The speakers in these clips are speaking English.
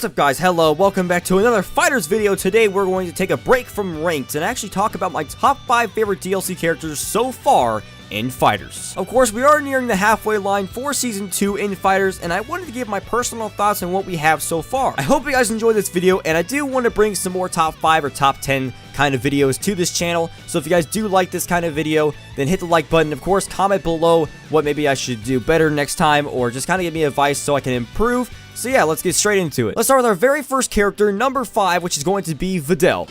What's up guys, hello, welcome back to another FighterZ video. Today we're going to take a break from ranked and actually talk about my top 5 favorite DLC characters so far in FighterZ. Of course, we are nearing the halfway line for Season 2 in FighterZ, and I wanted to give my personal thoughts on what we have so far. I hope you guys enjoyed this video, and I do want to bring some more top 5 or top 10 kind of videos to this channel, so if you guys do like this kind of video, then hit the like button. Of course, comment below what maybe I should do better next time, or just kind of give me advice so I can improve. So yeah, let's get straight into it. Let's start with our very first character, number 5, which is going to be Videl.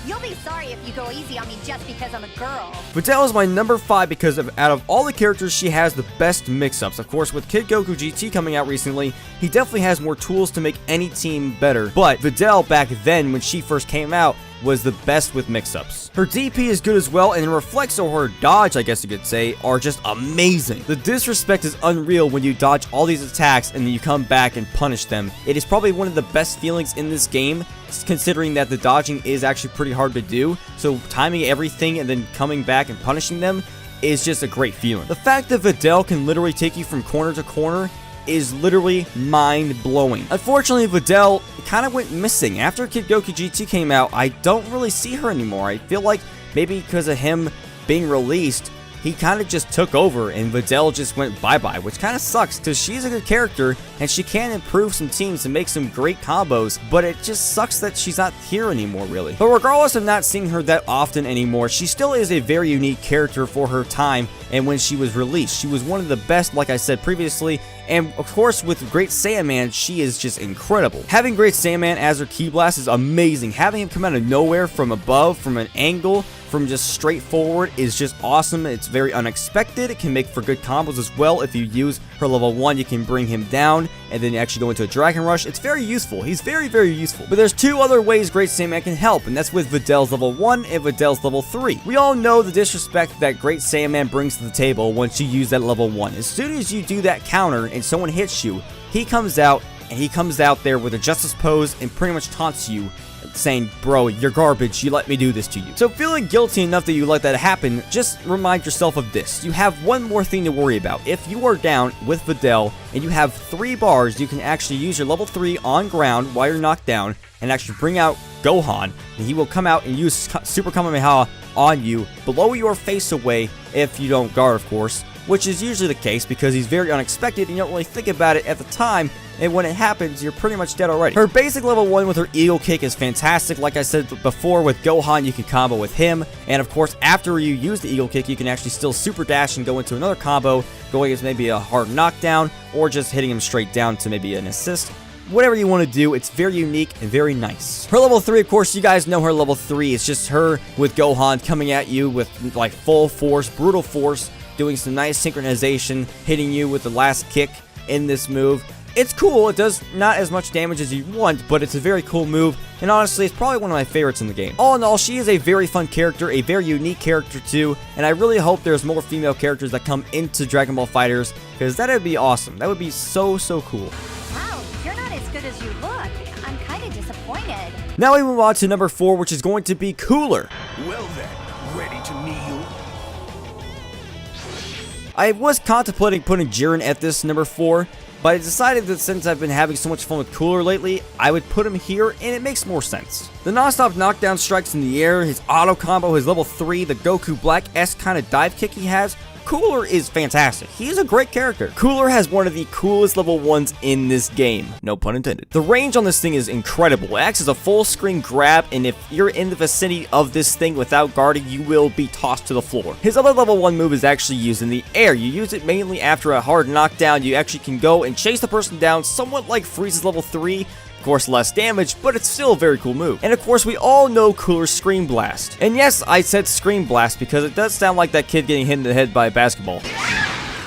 You'll be sorry if you go easy on me just because I'm a girl. Videl is my number 5 because out of all the characters, she has the best mix-ups. Of course, with Kid Goku GT coming out recently, he definitely has more tools to make any team better. But Videl back then, when she first came out, was the best with mix-ups. Her DP is good as well, and her reflex or her dodge, I guess you could say, are just amazing. The disrespect is unreal when you dodge all these attacks and then you come back and punish them. It is probably one of the best feelings in this game, considering that the dodging is actually pretty hard to do. So timing everything and then coming back and punishing them is just a great feeling. The fact that Videl can literally take you from corner to corner is literally mind-blowing. Unfortunately, Videl kind of went missing. After Kid Goku GT came out, I don't really see her anymore. I feel like maybe because of him being released, he kind of just took over and Videl just went bye-bye, which kind of sucks because she's a good character and she can improve some teams and make some great combos, but it just sucks that she's not here anymore, really. But regardless of not seeing her that often anymore, she still is a very unique character for her time and when she was released. She was one of the best, like I said previously, and of course with Great Saiyaman, she is just incredible. Having Great Saiyaman as her Ki Blast is amazing. Having him come out of nowhere from above, from an angle, from just straight forward is just awesome. It's very unexpected. It can make for good combos as well. If you use her level 1, you can bring him down and then actually go into a Dragon Rush. It's very useful. He's very, very useful. But there's two other ways Great Saiyaman can help, and that's with Videl's level 1 and Videl's level 3. We all know the disrespect that Great Saiyaman brings to the table once you use that level 1. As soon as you do that counter and someone hits you, he comes out and he comes out there with a Justice Pose and pretty much taunts you, saying, bro, you're garbage, you let me do this to you. So feeling guilty enough that you let that happen, just remind yourself of this. You have one more thing to worry about. If you are down with Videl and you have 3 bars, you can actually use your level 3 on ground while you're knocked down and actually bring out Gohan, and he will come out and use Super Kamehameha on you, blow your face away if you don't guard, of course, which is usually the case because he's very unexpected and you don't really think about it at the time, and when it happens, you're pretty much dead already. Her basic level 1 with her Eagle Kick is fantastic. Like I said before, with Gohan, you can combo with him, and of course, after you use the Eagle Kick, you can actually still Super Dash and go into another combo, going as maybe a hard knockdown, or just hitting him straight down to maybe an assist. Whatever you want to do, it's very unique and very nice. Her level 3, of course, you guys know her level 3. It's just her with Gohan coming at you with like full force, brutal force, doing some nice synchronization, hitting you with the last kick in this move. It's cool. It does not as much damage as you want, but it's a very cool move, and honestly, it's probably one of my favorites in the game. All in all, she is a very fun character, a very unique character too, and I really hope there's more female characters that come into Dragon Ball FighterZ, because that would be awesome. That would be so, so cool. Wow, you're not as good as you look. I'm kind of disappointed. Now we move on to number 4, which is going to be Cooler. Well then, ready to kneel? I was contemplating putting Jiren at this number 4, but I decided that since I've been having so much fun with Cooler lately, I would put him here, and it makes more sense. The non-stop knockdown strikes in the air, his auto combo, his level 3, the Goku Black-esque kind of dive kick he has, Cooler is fantastic. He's a great character. Cooler has one of the coolest level 1s in this game. No pun intended. The range on this thing is incredible. It acts as a full screen grab, and if you're in the vicinity of this thing without guarding, you will be tossed to the floor. His other level 1 move is actually used in the air. You use it mainly after a hard knockdown. You actually can go and chase the person down, somewhat like Frieza's level 3. Of course, less damage, but it's still a very cool move. And of course, we all know Cooler's Scream Blast. And yes, I said Scream Blast because it does sound like that kid getting hit in the head by a basketball.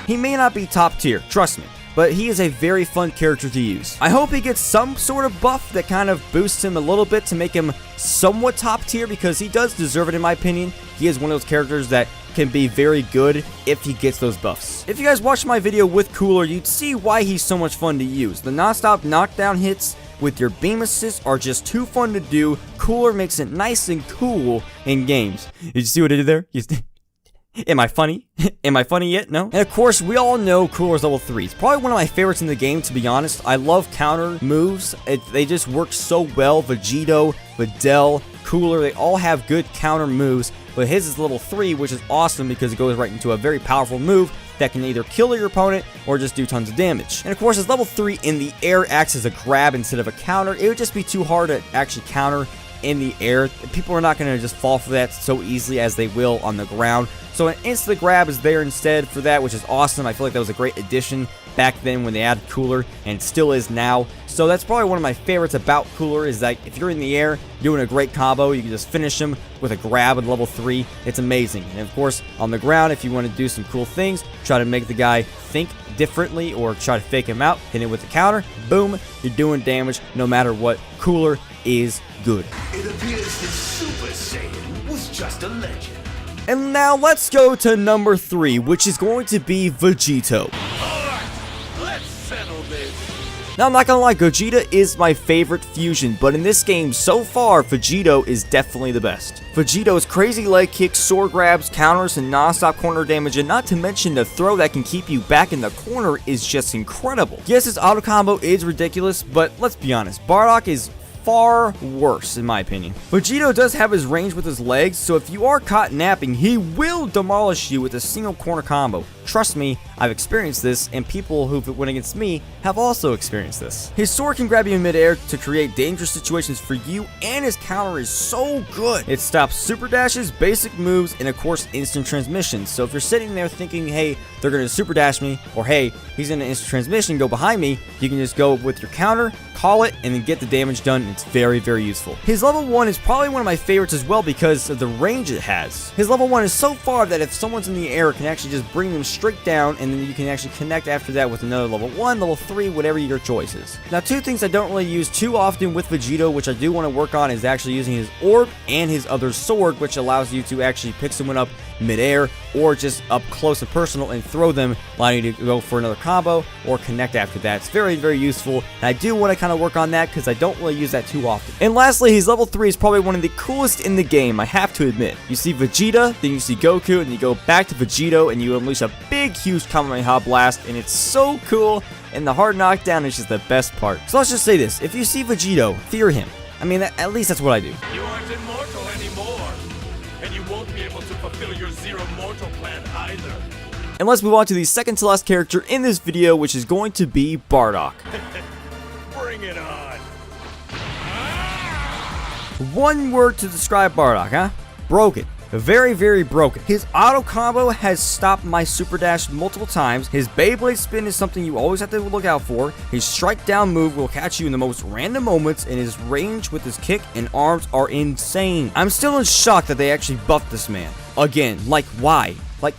He may not be top tier, trust me, but he is a very fun character to use. I hope he gets some sort of buff that kind of boosts him a little bit to make him somewhat top tier, because he does deserve it in my opinion. He is one of those characters that can be very good if he gets those buffs. If you guys watched my video with Cooler, you'd see why he's so much fun to use. The non-stop knockdown hits with your beam assist are just too fun to do. Cooler makes it nice and cool in games. Did you see what I did there? Am I funny? Am I funny yet? No? And of course, we all know Cooler's level 3. It's probably one of my favorites in the game, to be honest. I love counter moves. They just work so well. Vegeta, Videl, Cooler, they all have good counter moves. But his is level 3, which is awesome because it goes right into a very powerful move that can either kill your opponent or just do tons of damage. And of course, his level 3 in the air acts as a grab instead of a counter. It would just be too hard to actually counter in the air. People are not going to just fall for that so easily as they will on the ground. So an instant grab is there instead for that, which is awesome. I feel like that was a great addition back then when they added Cooler, and it still is now. So that's probably one of my favorites about Cooler, is that if you're in the air doing a great combo, you can just finish him with a grab at level 3. It's amazing. And of course, on the ground, if you want to do some cool things, try to make the guy think differently or try to fake him out, hit him with the counter, boom, you're doing damage no matter what. Cooler is good. It appears that Super Saiyan was just a legend. And now let's go to number 3, which is going to be Vegeta. Alright, let's settle this. Now, I'm not gonna lie, Gogeta is my favorite fusion, but in this game, so far, Vegito is definitely the best. Vegito's crazy leg kicks, sword grabs, counters, and non-stop corner damage, and not to mention the throw that can keep you back in the corner is just incredible. Yes, his auto combo is ridiculous, but let's be honest, Bartok is far worse in my opinion. Vegito does have his range with his legs, so if you are caught napping, he will demolish you with a single corner combo. Trust me, I've experienced this, and people who've went against me have also experienced this. His sword can grab you in midair to create dangerous situations for you, and his counter is so good. It stops super dashes, basic moves, and of course instant transmissions. So if you're sitting there thinking, hey, they're gonna super dash me, or hey, he's in an instant transmission, go behind me, you can just go with your counter, call it, and then get the damage done. It's very, very useful. His level 1 is probably one of my favorites as well because of the range it has. His level 1 is so far that if someone's in the air, it can actually just bring them straight down, and then you can actually connect after that with another level 1, level 3, whatever your choice is. Now, two things I don't really use too often with Vegito, which I do want to work on, is actually using his orb and his other sword, which allows you to actually pick someone up midair or just up close and personal and throw them, allowing you to go for another combo or connect after that. It's very, very useful, and I do want to kind of work on that because I don't really use that too often. And lastly, his level 3 is probably one of the coolest in the game, I have to admit. You see Vegeta, then you see Goku, and you go back to Vegito, and you unleash a big, huge Kamehameha blast, and it's so cool, and the hard knockdown is just the best part. So let's just say this, if you see Vegito, fear him. I mean, at least that's what I do. You aren't immortal anymore, and you won't be able to fulfill your zero mortal plan either. And let's move on to the second to last character in this video, which is going to be Bartok. Bring it on. One word to describe Bartok, huh? Broken. Very, very broken. His auto combo has stopped my super dash multiple times. His Beyblade spin is something you always have to look out for. His strike down move will catch you in the most random moments, and his range with his kick and arms are insane. I'm still in shock that they actually buffed this man. Again, like why? Like,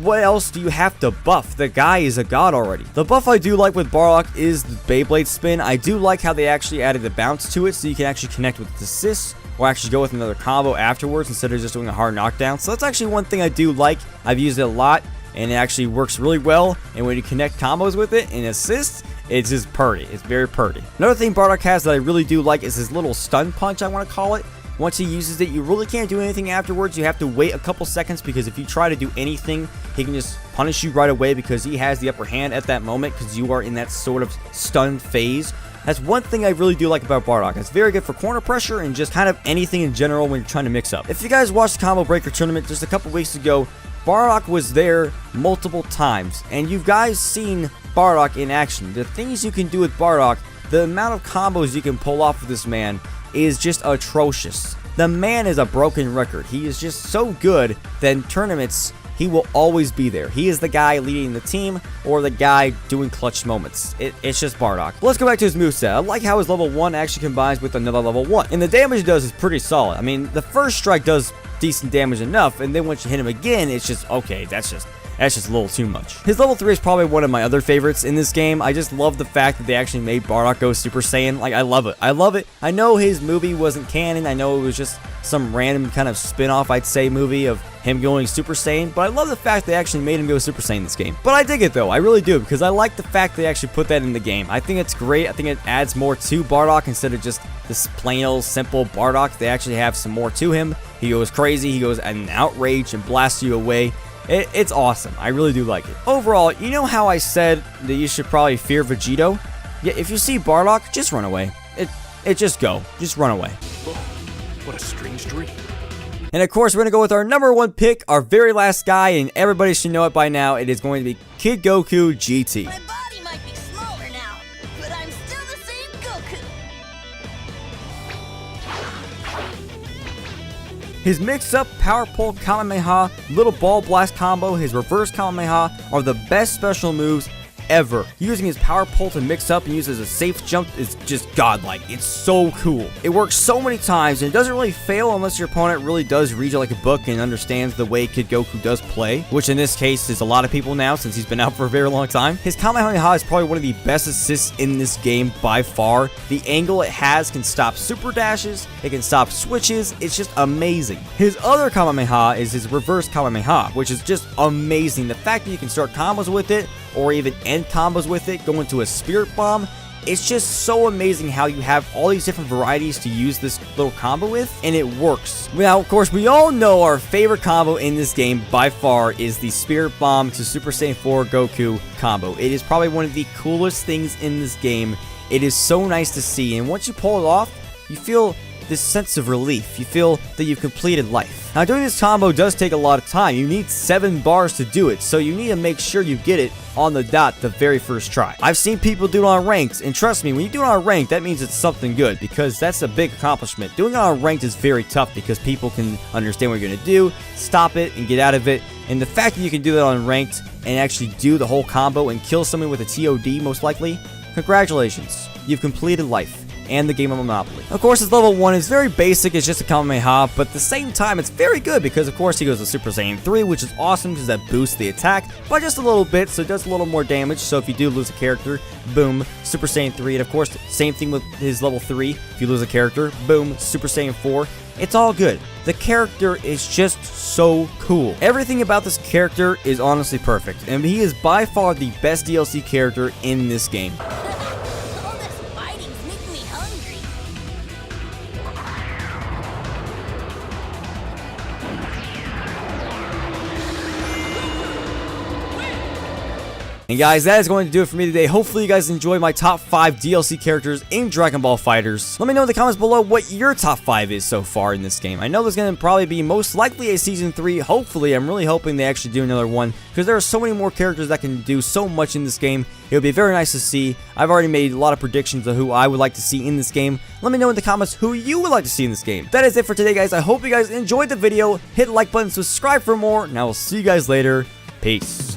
what else do you have to buff? The guy is a god already. The buff I do like with Bartok is the Beyblade spin. I do like how they actually added the bounce to it so you can actually connect with the assists or actually go with another combo afterwards instead of just doing a hard knockdown. So that's actually one thing I do like. I've used it a lot and it actually works really well. And when you connect combos with it and assists, it's just purty. It's very purty. Another thing Bartok has that I really do like is his little stun punch, I want to call it. Once he uses it, you really can't do anything afterwards. You have to wait a couple seconds because if you try to do anything, he can just punish you right away because he has the upper hand at that moment because you are in that sort of stunned phase. That's one thing I really do like about Bartok. It's very good for corner pressure and just kind of anything in general when you're trying to mix up. If you guys watched the Combo Breaker tournament just a couple weeks ago, Bartok was there multiple times, and you've guys seen Bartok in action. The things you can do with Bartok, the amount of combos you can pull off with this man is just atrocious. The man is a broken record. He is just so good that in tournaments, he will always be there. He is the guy leading the team or the guy doing clutch moments. It's just Bartok. Let's go back to his moveset. I like how his level 1 actually combines with another level 1. And the damage it does is pretty solid. I mean, the first strike does decent damage enough, and then once you hit him again, it's just, okay, that's just a little too much. His level 3 is probably one of my other favorites in this game. I just love the fact that they actually made Bartok go Super Saiyan. Like, I love it. I love it. I know his movie wasn't canon. I know it was just some random kind of spin-off, I'd say, movie of him going Super Saiyan, but I love the fact they actually made him go Super Saiyan in this game. But I dig it, though. I really do, because I like the fact they actually put that in the game. I think it's great. I think it adds more to Bartok instead of just this plain old simple Bartok. They actually have some more to him. He goes crazy. He goes at an outrage and blasts you away. It's awesome. I really do like it. Overall, you know how I said that you should probably fear Vegeta? Yeah, if you see Bartok, just run away. Just run away. Oh, what a strange dream. And of course, we're going to go with our number 1 pick, our very last guy, and everybody should know it by now. It is going to be Kid Goku GT. My body might be smaller now, but I'm still the same Goku. His mix-up Power Pole Kamehameha, Little Ball Blast combo, his Reverse Kamehameha are the best special moves ever. Using his Power Pole to mix up and use as a safe jump is just godlike. It's so cool. It works so many times and it doesn't really fail unless your opponent really does read it like a book and understands the way Kid Goku does play, which in this case is a lot of people now since he's been out for a very long time. His Kamehameha is probably one of the best assists in this game by far. The angle it has can stop super dashes, it can stop switches, it's just amazing. His other Kamehameha is his Reverse Kamehameha, which is just amazing. The fact that you can start combos with it or even end combos with it, go into a Spirit Bomb. It's just so amazing how you have all these different varieties to use this little combo with, and it works. Now, of course, we all know our favorite combo in this game by far is the Spirit Bomb to Super Saiyan 4 Goku combo. It is probably one of the coolest things in this game. It is so nice to see, and once you pull it off, you feel this sense of relief. You feel that you've completed life. Now, doing this combo does take a lot of time. You need 7 bars to do it, so you need to make sure you get it on the dot the very first try. I've seen people do it on ranked, and trust me, when you do it on ranked, that means it's something good, because that's a big accomplishment. Doing it on ranked is very tough because people can understand what you're going to do, stop it, and get out of it. And the fact that you can do that on ranked and actually do the whole combo and kill someone with a TOD, most likely, congratulations. You've completed life and the game of Monopoly. Of course, his level 1 is very basic, it's just a Kamehameha, but at the same time, it's very good because, of course, he goes to Super Saiyan 3, which is awesome because that boosts the attack by just a little bit, so it does a little more damage. So if you do lose a character, boom, Super Saiyan 3, and of course, same thing with his level 3. If you lose a character, boom, Super Saiyan 4. It's all good. The character is just so cool. Everything about this character is honestly perfect, and he is by far the best DLC character in this game. All this fighting's making me hungry. And guys, that is going to do it for me today. Hopefully you guys enjoyed my top 5 DLC characters in Dragon Ball FighterZ. Let me know in the comments below what your top 5 is so far in this game. I know there's going to probably be most likely a Season 3. Hopefully, I'm really hoping they actually do another one, because there are so many more characters that can do so much in this game. It would be very nice to see. I've already made a lot of predictions of who I would like to see in this game. Let me know in the comments who you would like to see in this game. That is it for today, guys. I hope you guys enjoyed the video. Hit the like button, subscribe for more, and I will see you guys later. Peace.